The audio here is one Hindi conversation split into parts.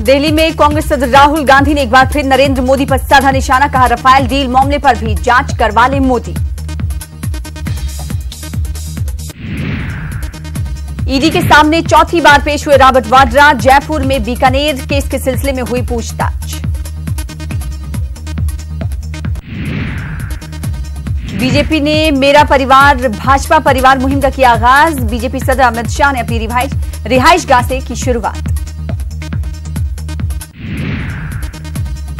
दिल्ली में कांग्रेस सदर राहुल गांधी ने एक बार फिर नरेंद्र मोदी पर साधा निशाना, कहा राफेल डील मामले पर भी जांच करवा ले मोदी। ईडी के सामने चौथी बार पेश हुए रॉबर्ट वाड्रा, जयपुर में बीकानेर केस के सिलसिले में हुई पूछताछ। बीजेपी ने मेरा परिवार भाजपा परिवार मुहिम का किया आगाज, बीजेपी सदर अमित शाह ने अपनी रिहाइशगाह से की शुरुआत।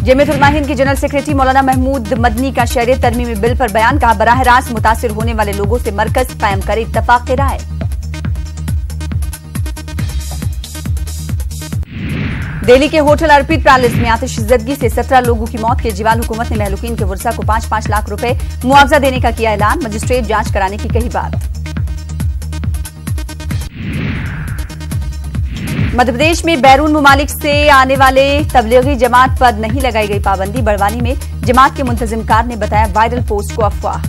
जमीयत उलमा हिंद के जनरल सेक्रेटरी मौलाना महमूद मदनी का शरीयत तरमीमी बिल पर बयान, कहा बराह रास्त मुतासिर होने वाले लोगों से मरकज कायम करे इत्तफाक राय। दिल्ली के होटल अर्पित पैलेस में आतिशज़दगी से 17 लोगों की मौत, केजरीवाल हुकूमत ने महलूकीन के वर्सा को 5-5 लाख रुपए मुआवजा देने का किया ऐलान, मजिस्ट्रेट जांच कराने की कही बात। मध्य प्रदेश में बैरून मुमालिक से आने वाले तबलीगी जमात पर नहीं लगाई गई पाबंदी, बड़वानी में जमात के मुंतजिमकार ने बताया वायरल पोस्ट को अफवाह।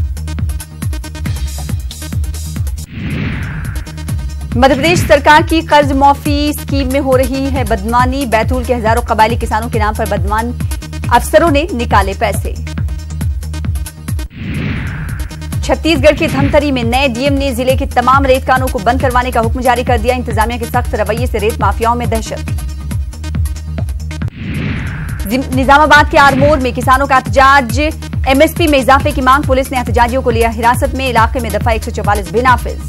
मध्य प्रदेश सरकार की कर्ज माफी स्कीम में हो रही है बदनामी, बैतूल के हजारों कबायली किसानों के नाम पर बदनाम अफसरों ने निकाले पैसे। छत्तीसगढ़ के धमतरी में नए डीएम ने जिले के तमाम रेत कानों को बंद करवाने का हुक्म जारी कर दिया, इंतजामिया के सख्त रवैये से रेत माफियाओं में दहशत। निजामाबाद के आरमोर में किसानों का एहतजाज, एमएसपी में इजाफे की मांग, पुलिस ने एहतजाजियों को लिया हिरासत में, इलाके में दफा 144 बेनाफिज।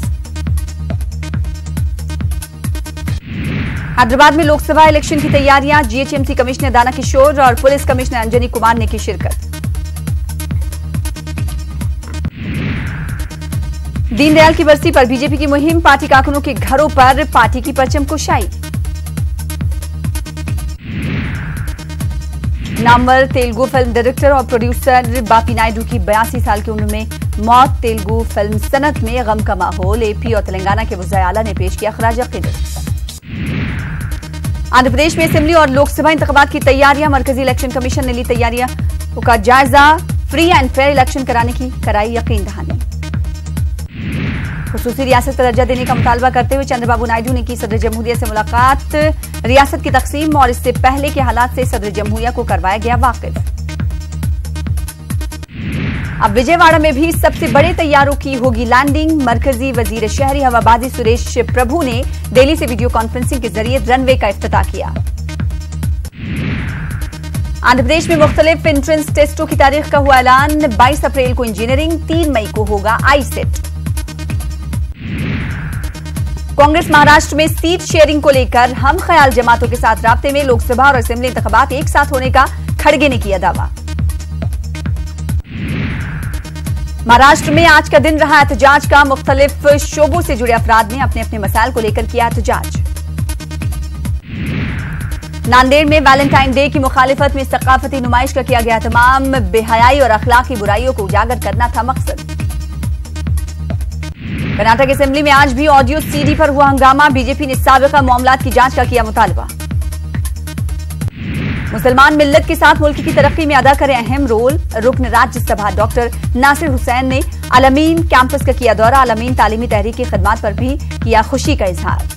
हैदराबाद में लोकसभा इलेक्शन की तैयारियां, जीएचएमसी कमिश्नर दाना किशोर और पुलिस कमिश्नर अंजनी कुमार ने की शिरकत। दीनदयाल की बरसी पर बीजेपी की मुहिम, पार्टी कारकुनों के घरों पर पार्टी की परचम कुशाई। नामवर तेलुगु फिल्म डायरेक्टर और प्रोड्यूसर बापी नायडू की 82 साल की उम्र में मौत, तेलुगु फिल्म सनत में गम का माहौल, एपी और तेलंगाना के वज़ीर आला ने पेश किया खराज अक़ीदत। आंध्र प्रदेश में असेंबली और लोकसभा इंतखाबात की तैयारियां, मरकजी इलेक्शन कमीशन ने ली तैयारियां का जायजा, फ्री एंड फेयर इलेक्शन कराने की कराई यकीन दहानी। खुसूसी रियासत का दर्जा देने का मुतालबा करते हुए चंद्रबाबू नायडू ने की सदर जमहूरिया से मुलाकात, रियासत की तकसीम और इससे पहले के हालात से सदर जमहूरिया को करवाया गया वाकिफ। अब विजयवाड़ा में भी सबसे बड़े तैयारों की होगी लैंडिंग, मरकजी वजीर शहरी हवाबाजी सुरेश प्रभु ने दिल्ली से वीडियो कॉन्फ्रेंसिंग के जरिए रनवे का इफ्तिताह किया। आंध्र प्रदेश में मुख्तलिफ एंट्रेंस टेस्टों की तारीख का हुआ ऐलान, 22 अप्रैल को इंजीनियरिंग, 3 मई को होगा आईसेट। कांग्रेस महाराष्ट्र में सीट शेयरिंग को लेकर हम ख्याल जमातों के साथ राब्ते में, लोकसभा और असेंबली इंतखाबात एक साथ होने का खड़गे ने किया दावा। महाराष्ट्र में आज का दिन रहा एहतजाज का, मुख्तलिफ शोबों से जुड़े अफराद ने अपने अपने मसाइल को लेकर किया एहतजाज। नांदेड़ में वैलेंटाइन डे की मुखालिफत में सकाफती नुमाइश का किया गया तमाम, बेहयाई और अखलाकी बुराइयों को उजागर करना था मकसद। कर्नाटक असेंबली में आज भी ऑडियो सीडी पर हुआ हंगामा, बीजेपी ने साबिका मामलात की जांच का किया मुतालबा। मुसलमान मिल्लत के साथ मुल्क की तरक्की में अदा करें अहम रोल, रुकन राज्यसभा डॉक्टर नासिर हुसैन ने अलमीन कैंपस का किया दौरा, अलमीन तालीमी तहरीक की खदमात पर भी किया खुशी का इजहार।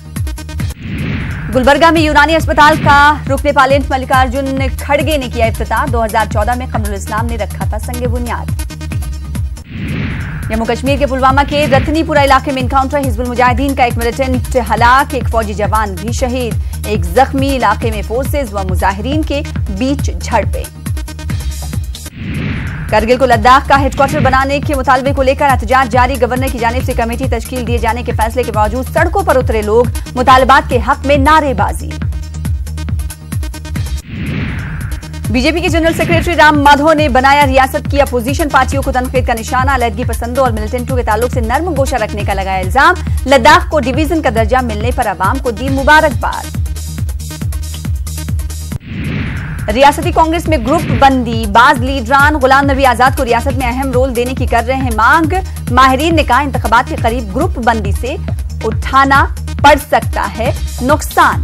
गुलबर्गा में यूनानी अस्पताल का रुकने पार्लियामेंट मल्लिकार्जुन खड़गे ने किया इफ्तिताह, 2014 में कमरुल इस्लाम ने रखा था संगे बुनियाद। जम्मू कश्मीर के पुलवामा के रतनीपुरा इलाके में इनकाउंटर, हिजबुल मुजाहिदीन का एक मिलिटेंट हलाक, एक फौजी जवान भी शहीद, एक जख्मी, इलाके में फोर्सेज व मुजाहिरीन के बीच झड़पें। करगिल को लद्दाख का हेडक्वार्टर बनाने के मुतालबे को लेकर एहतजाज जारी, गवर्नर की जानिब से कमेटी तश्कील दिए जाने के फैसले के बावजूद सड़कों पर उतरे लोग, मुतालबात के हक में नारेबाजी। बीजेपी के जनरल सेक्रेटरी राम माधव ने बनाया रियासत की अपोजिशन पार्टियों को तनकीद का निशाना, अलहदगी पसंदों और मिलिटेंटों के ताल्लुक से नर्म गोशा रखने का लगाया इल्जाम, लद्दाख को डिवीजन का दर्जा मिलने पर अवाम को दी मुबारकबाद। रियासती कांग्रेस में ग्रुप बंदी, बाज लीडरान गुलाम नबी आजाद को रियासत में अहम रोल देने की कर रहे हैं मांग, माहिरीन ने कहा इंतखाबात के करीब ग्रुप बंदी से उठाना पड़ सकता है नुकसान।